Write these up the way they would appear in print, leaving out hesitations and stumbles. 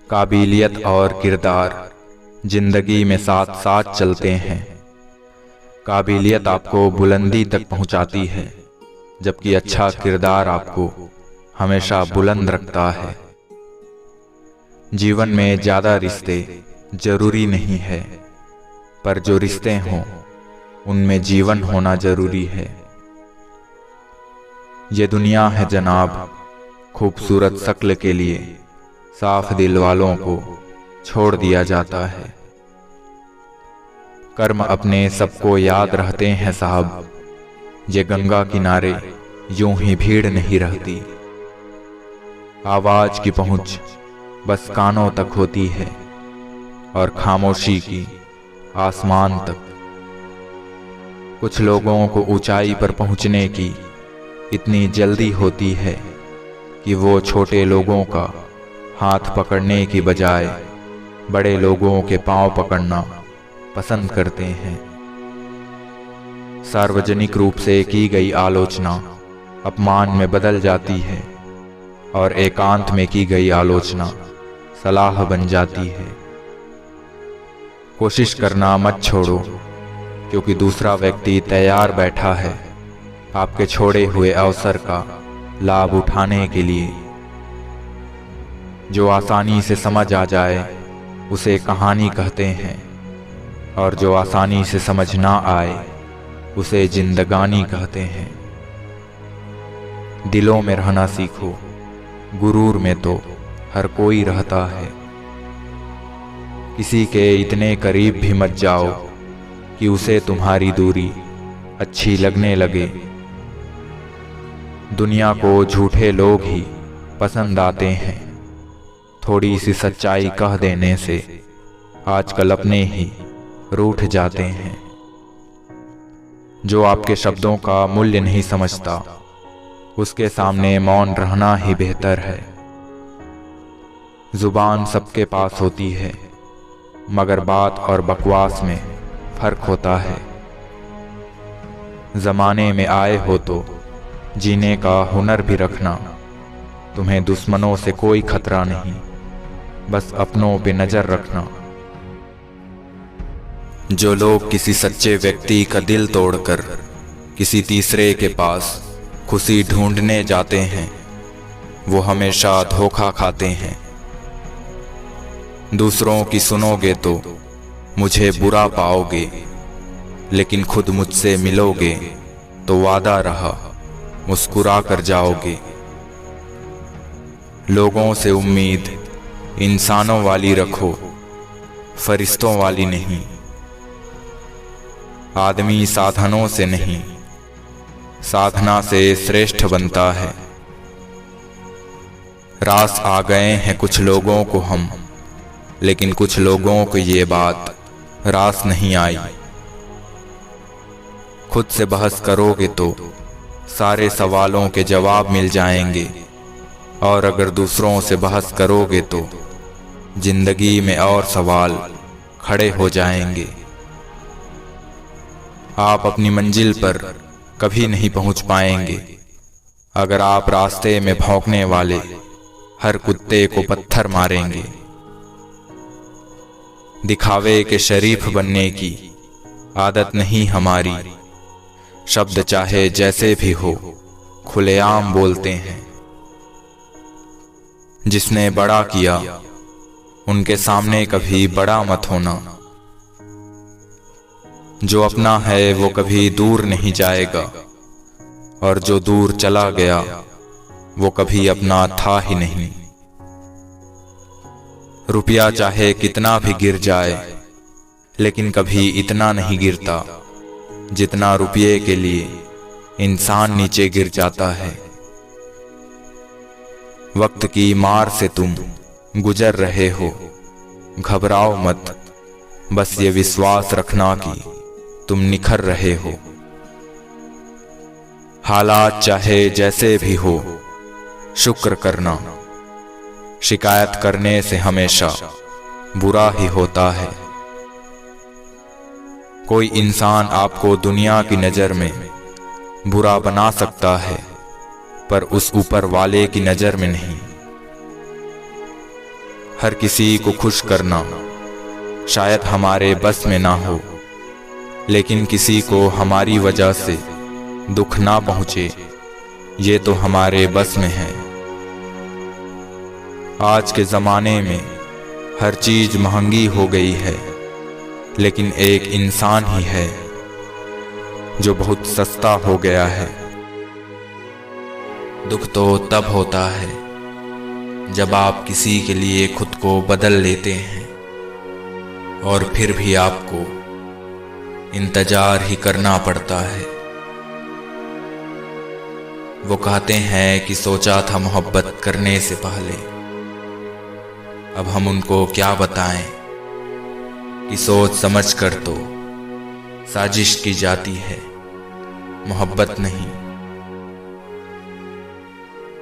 काबिलियत और किरदार जिंदगी में साथ साथ चलते हैं। काबिलियत आपको बुलंदी तक पहुंचाती है, जबकि अच्छा किरदार आपको हमेशा बुलंद रखता है। जीवन में ज़्यादा रिश्ते जरूरी नहीं है, पर जो रिश्ते हों उनमें जीवन होना जरूरी है। ये दुनिया है जनाब, खूबसूरत शक्ल के लिए साफ दिल वालों को छोड़ दिया जाता है। कर्म अपने सबको याद रहते हैं साहब, ये गंगा किनारे यूं ही भीड़ नहीं रहती। आवाज की पहुंच बस कानों तक होती है और खामोशी की आसमान तक। कुछ लोगों को ऊंचाई पर पहुंचने की इतनी जल्दी होती है कि वो छोटे लोगों का हाथ पकड़ने की बजाय बड़े लोगों के पांव पकड़ना पसंद करते हैं। सार्वजनिक रूप से की गई आलोचना अपमान में बदल जाती है और एकांत में की गई आलोचना सलाह बन जाती है। कोशिश करना मत छोड़ो, क्योंकि दूसरा व्यक्ति तैयार बैठा है आपके छोड़े हुए अवसर का लाभ उठाने के लिए। जो आसानी से समझ आ जाए उसे कहानी कहते हैं, और जो आसानी से समझ ना आए उसे जिंदगानी कहते हैं। दिलों में रहना सीखो, गुरूर में तो हर कोई रहता है। किसी के इतने करीब भी मत जाओ कि उसे तुम्हारी दूरी अच्छी लगने लगे। दुनिया को झूठे लोग ही पसंद आते हैं। थोड़ी सी सच्चाई कह देने से आजकल अपने ही रूठ जाते हैं। जो आपके शब्दों का मूल्य नहीं समझता, उसके सामने मौन रहना ही बेहतर है। जुबान सबके पास होती है, मगर बात और बकवास में फर्क होता है। जमाने में आए हो तो जीने का हुनर भी रखना। तुम्हें दुश्मनों से कोई खतरा नहीं, बस अपनों पे नजर रखना। जो लोग किसी सच्चे व्यक्ति का दिल तोड़कर किसी तीसरे के पास खुशी ढूंढने जाते हैं, वो हमेशा धोखा खाते हैं। दूसरों की सुनोगे तो मुझे बुरा पाओगे, लेकिन खुद मुझसे मिलोगे तो वादा रहा मुस्कुरा कर जाओगे। लोगों से उम्मीद इंसानों वाली रखो, फरिश्तों वाली नहीं। आदमी साधनों से नहीं, साधना से श्रेष्ठ बनता है। रास आ गए हैं कुछ लोगों को हम, लेकिन कुछ लोगों को ये बात रास नहीं आई। खुद से बहस करोगे तो सारे सवालों के जवाब मिल जाएंगे, और अगर दूसरों से बहस करोगे तो जिंदगी में और सवाल खड़े हो जाएंगे। आप अपनी मंजिल पर कभी नहीं पहुंच पाएंगे अगर आप रास्ते में भौंकने वाले हर कुत्ते को पत्थर मारेंगे। दिखावे के शरीफ बनने की आदत नहीं हमारी। शब्द चाहे जैसे भी हो खुलेआम बोलते हैं। जिसने बड़ा किया उनके सामने कभी बड़ा मत होना। जो अपना है वो कभी दूर नहीं जाएगा, और जो दूर चला गया वो कभी अपना था ही नहीं। रुपया चाहे कितना भी गिर जाए, लेकिन कभी इतना नहीं गिरता जितना रुपये के लिए इंसान नीचे गिर जाता है। वक्त की मार से तुम गुजर रहे हो, घबराओ मत, बस ये विश्वास रखना कि तुम निखर रहे हो। हालात चाहे जैसे भी हो शुक्र करना। शिकायत करने से हमेशा बुरा ही होता है। कोई इंसान आपको दुनिया की नज़र में बुरा बना सकता है, पर उस ऊपर वाले की नज़र में नहीं। हर किसी को खुश करना शायद हमारे बस में ना हो, लेकिन किसी को हमारी वजह से दुख ना पहुँचे ये तो हमारे बस में है। आज के ज़माने में हर चीज़ महंगी हो गई है, लेकिन एक इंसान ही है जो बहुत सस्ता हो गया है। दुख तो तब होता है जब आप किसी के लिए खुद को बदल लेते हैं और फिर भी आपको इंतजार ही करना पड़ता है। वो कहते हैं कि सोचा था मोहब्बत करने से पहले, अब हम उनको क्या बताएं कि सोच समझ कर तो साजिश की जाती है, मोहब्बत नहीं।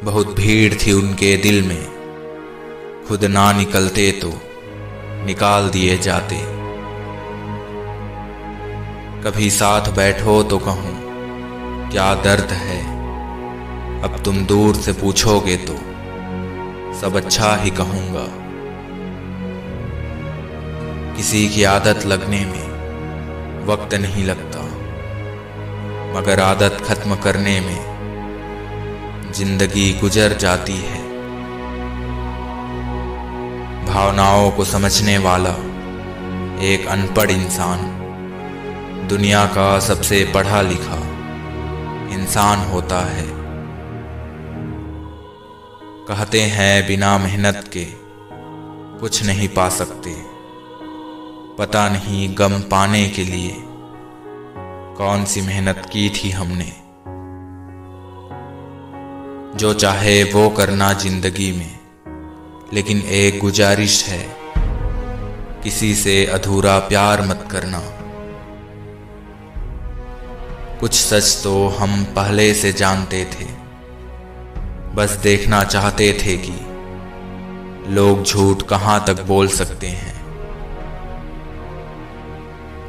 बहुत भीड़ थी उनके दिल में, खुद ना निकलते तो निकाल दिए जाते। कभी साथ बैठो तो कहूँ क्या दर्द है, अब तुम दूर से पूछोगे तो सब अच्छा ही कहूँगा। किसी की आदत लगने में वक्त नहीं लगता, मगर आदत खत्म करने में जिंदगी गुजर जाती है। भावनाओं को समझने वाला एक अनपढ़ इंसान दुनिया का सबसे पढ़ा लिखा इंसान होता है। कहते हैं बिना मेहनत के कुछ नहीं पा सकते, पता नहीं गम पाने के लिए कौन सी मेहनत की थी हमने। जो चाहे वो करना जिंदगी में, लेकिन एक गुजारिश है, किसी से अधूरा प्यार मत करना। कुछ सच तो हम पहले से जानते थे, बस देखना चाहते थे कि लोग झूठ कहाँ तक बोल सकते हैं।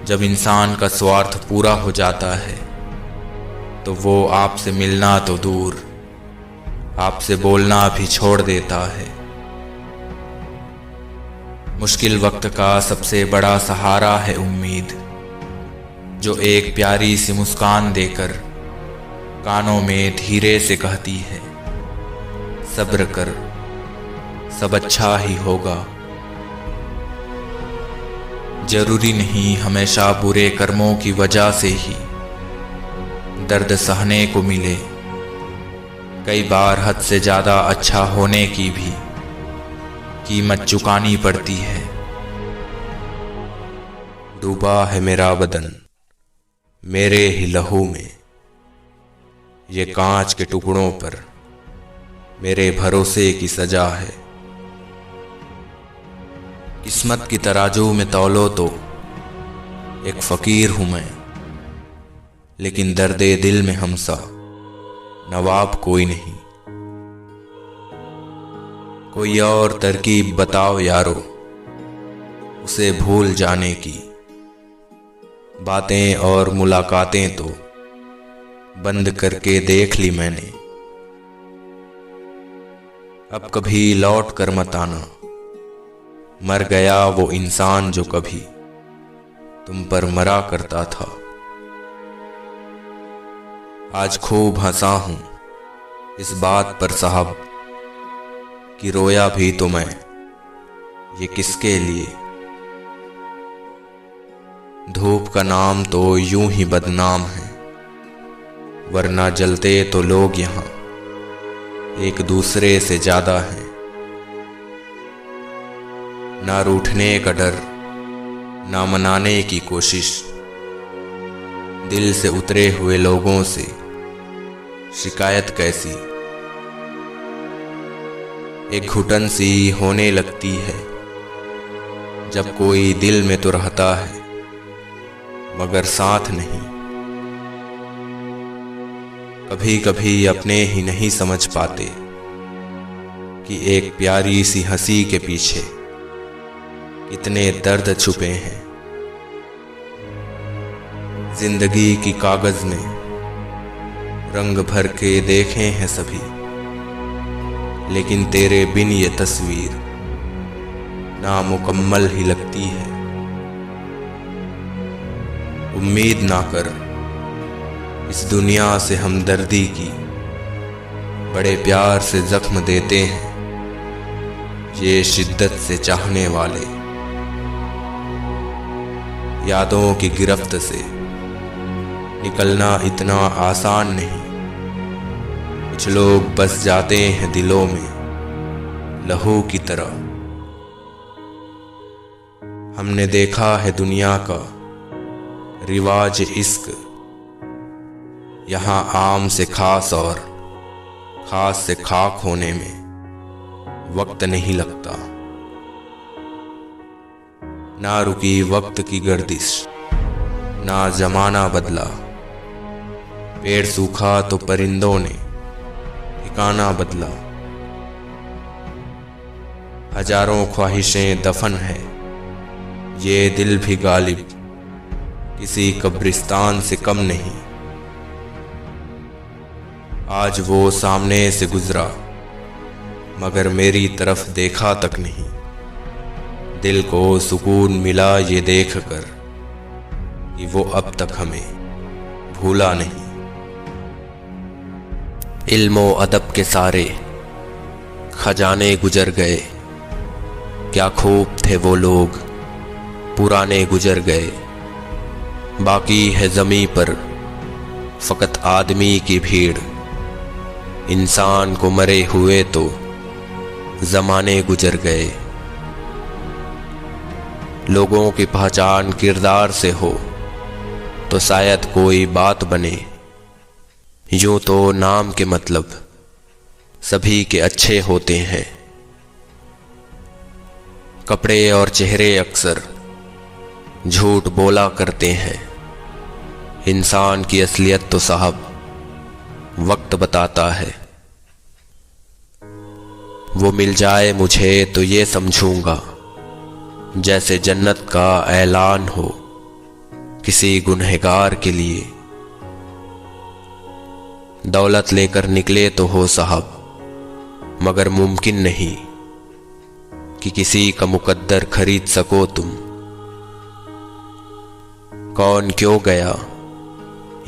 जब इंसान का स्वार्थ पूरा हो जाता है तो वो आपसे मिलना तो दूर, आपसे बोलना भी छोड़ देता है। मुश्किल वक्त का सबसे बड़ा सहारा है उम्मीद, जो एक प्यारी सी मुस्कान देकर कानों में धीरे से कहती है, सब्र कर, सब अच्छा ही होगा। जरूरी नहीं हमेशा बुरे कर्मों की वजह से ही दर्द सहने को मिले, कई बार हद से ज़्यादा अच्छा होने की भी कीमत चुकानी पड़ती है। डूबा है मेरा बदन मेरे ही लहू में, ये कांच के टुकड़ों पर मेरे भरोसे की सजा है। किस्मत की तराजू में तौलो तो एक फकीर हूं मैं, लेकिन दर्दे दिल में हमसा नवाब कोई नहीं। कोई और तरकीब बताओ यारो, उसे भूल जाने की। बातें और मुलाकातें तो बंद करके देख ली मैंने, अब कभी लौट कर मत आना। मर गया वो इंसान जो कभी तुम पर मरा करता था। आज खूब हंसा हूं इस बात पर साहब कि रोया भी तो मैं, ये किसके लिए। धूप का नाम तो यूं ही बदनाम है, वरना जलते तो लोग यहां एक दूसरे से ज्यादा हैं। ना रूठने का डर, ना मनाने की कोशिश, दिल से उतरे हुए लोगों से शिकायत कैसी। एक घुटन सी होने लगती है जब कोई दिल में तो रहता है मगर साथ नहीं। कभी कभी अपने ही नहीं समझ पाते कि एक प्यारी सी हंसी के पीछे कितने दर्द छुपे हैं। जिंदगी की कागज में रंग भर के देखे हैं सभी, लेकिन तेरे बिन ये तस्वीर नामुकम्मल ही लगती है। उम्मीद ना कर इस दुनिया से हमदर्दी की, बड़े प्यार से जख्म देते हैं ये शिद्दत से चाहने वाले। यादों की गिरफ्त से निकलना इतना आसान नहीं। कुछ लोग बस जाते हैं दिलों में लहू की तरह। हमने देखा है दुनिया का रिवाज इश्क, यहाँ आम से खास और खास से खाक होने में वक्त नहीं लगता। ना रुकी वक्त की गर्दिश, ना जमाना बदला। पेड़ सूखा तो परिंदों ने ठिकाना बदला। हजारों ख्वाहिशें दफन है, ये दिल भी गालिब किसी कब्रिस्तान से कम नहीं। आज वो सामने से गुजरा मगर मेरी तरफ देखा तक नहीं। दिल को सुकून मिला ये देखकर कि वो अब तक हमें भूला नहीं। इल्मो अदब के सारे खजाने गुजर गए, क्या खूब थे वो लोग पुराने गुजर गए। बाकी है ज़मीं पर फ़कत आदमी की भीड़, इंसान को मरे हुए तो ज़माने गुजर गए। लोगों की पहचान किरदार से हो तो शायद कोई बात बने। यूं तो नाम के मतलब सभी के अच्छे होते हैं। कपड़े और चेहरे अक्सर झूठ बोला करते हैं। इंसान की असलियत तो साहब वक्त बताता है। वो मिल जाए मुझे तो ये समझूंगा जैसे जन्नत का ऐलान हो किसी गुनहगार के लिए। दौलत लेकर निकले तो हो साहब, मगर मुमकिन नहीं कि किसी का मुकद्दर खरीद सको तुम। कौन क्यों गया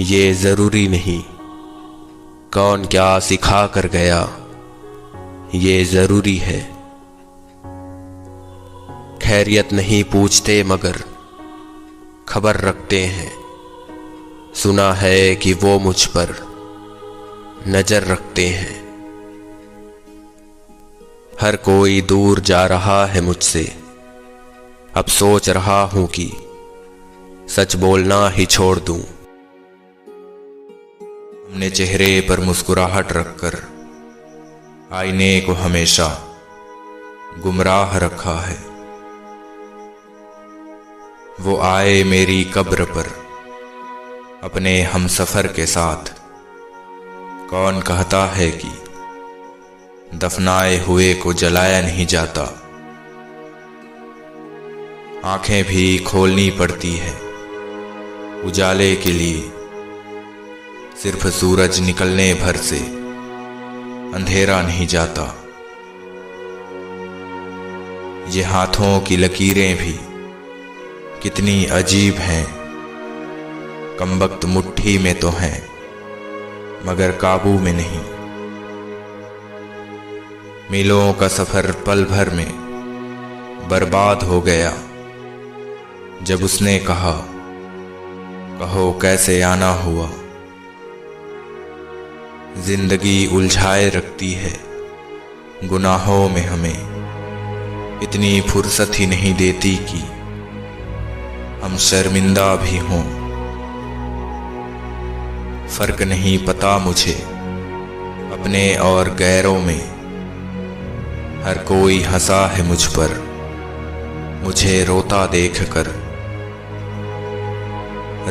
ये जरूरी नहीं, कौन क्या सिखा कर गया ये जरूरी है। खैरियत नहीं पूछते मगर खबर रखते हैं। सुना है कि वो मुझ पर नजर रखते हैं। हर कोई दूर जा रहा है मुझसे, अब सोच रहा हूं कि सच बोलना ही छोड़ दूं। हमने चेहरे पर मुस्कुराहट रखकर आईने को हमेशा गुमराह रखा है। वो आए मेरी कब्र पर अपने हमसफर के साथ। कौन कहता है कि दफनाए हुए को जलाया नहीं जाता। आंखें भी खोलनी पड़ती है उजाले के लिए। सिर्फ सूरज निकलने भर से अंधेरा नहीं जाता। ये हाथों की लकीरें भी कितनी अजीब हैं। कमबख्त मुट्ठी में तो हैं मगर काबू में नहीं। मीलों का सफर पल भर में बर्बाद हो गया जब उसने कहा कहो कैसे आना हुआ। जिंदगी उलझाए रखती है गुनाहों में, हमें इतनी फुर्सत ही नहीं देती कि हम शर्मिंदा भी हों। फर्क नहीं पता मुझे अपने और गैरों में। हर कोई हंसा है मुझ पर मुझे रोता देखकर।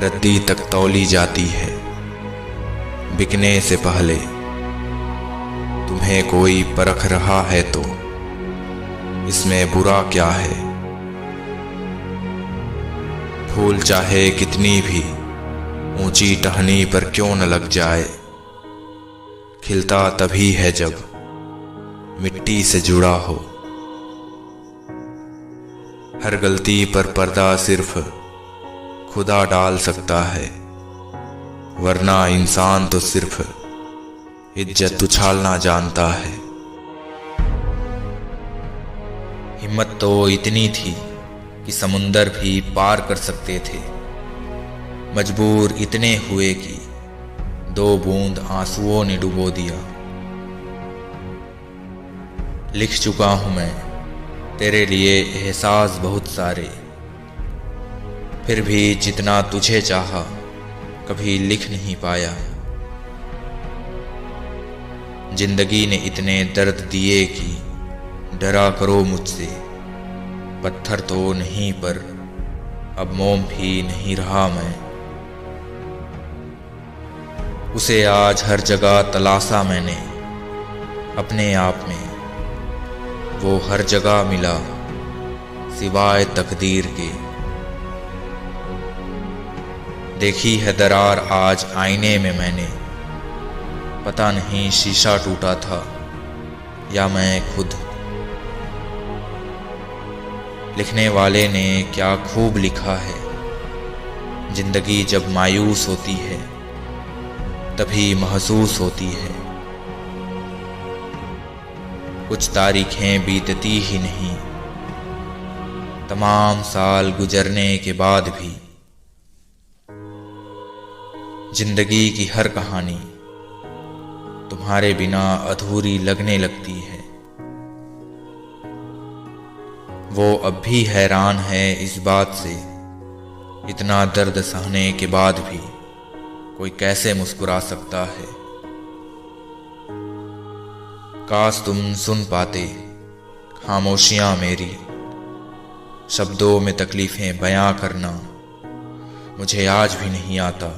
रद्दी तक तौली जाती है बिकने से पहले। तुम्हें कोई परख रहा है तो इसमें बुरा क्या है। फूल चाहे कितनी भी ऊंची टहनी पर क्यों न लग जाए, खिलता तभी है जब मिट्टी से जुड़ा हो। हर गलती पर पर्दा सिर्फ खुदा डाल सकता है, वरना इंसान तो सिर्फ इज्जत उछालना जानता है। हिम्मत तो इतनी थी कि समुंदर भी पार कर सकते थे, मजबूर इतने हुए कि 2 बूंद आंसुओं ने डुबो दिया। लिख चुका हूं मैं तेरे लिए एहसास बहुत सारे, फिर भी जितना तुझे चाहा कभी लिख नहीं पाया। जिंदगी ने इतने दर्द दिए कि डरा करो मुझसे, पत्थर तो नहीं पर अब मोम भी नहीं रहा मैं। उसे आज हर जगह तलाशा मैंने अपने आप में, वो हर जगह मिला सिवाय तकदीर के। देखी है दरार आज आईने में मैंने, पता नहीं शीशा टूटा था या मैं खुद। लिखने वाले ने क्या खूब लिखा है, जिंदगी जब मायूस होती है तभी महसूस होती है। कुछ तारीखें बीतती ही नहीं, तमाम साल गुजरने के बाद भी। जिंदगी की हर कहानी तुम्हारे बिना अधूरी लगने लगती है। वो अब भी हैरान है इस बात से, इतना दर्द सहने के बाद भी कोई कैसे मुस्कुरा सकता है। काश तुम सुन पाते खामोशियां मेरी, शब्दों में तकलीफें बयां करना मुझे आज भी नहीं आता।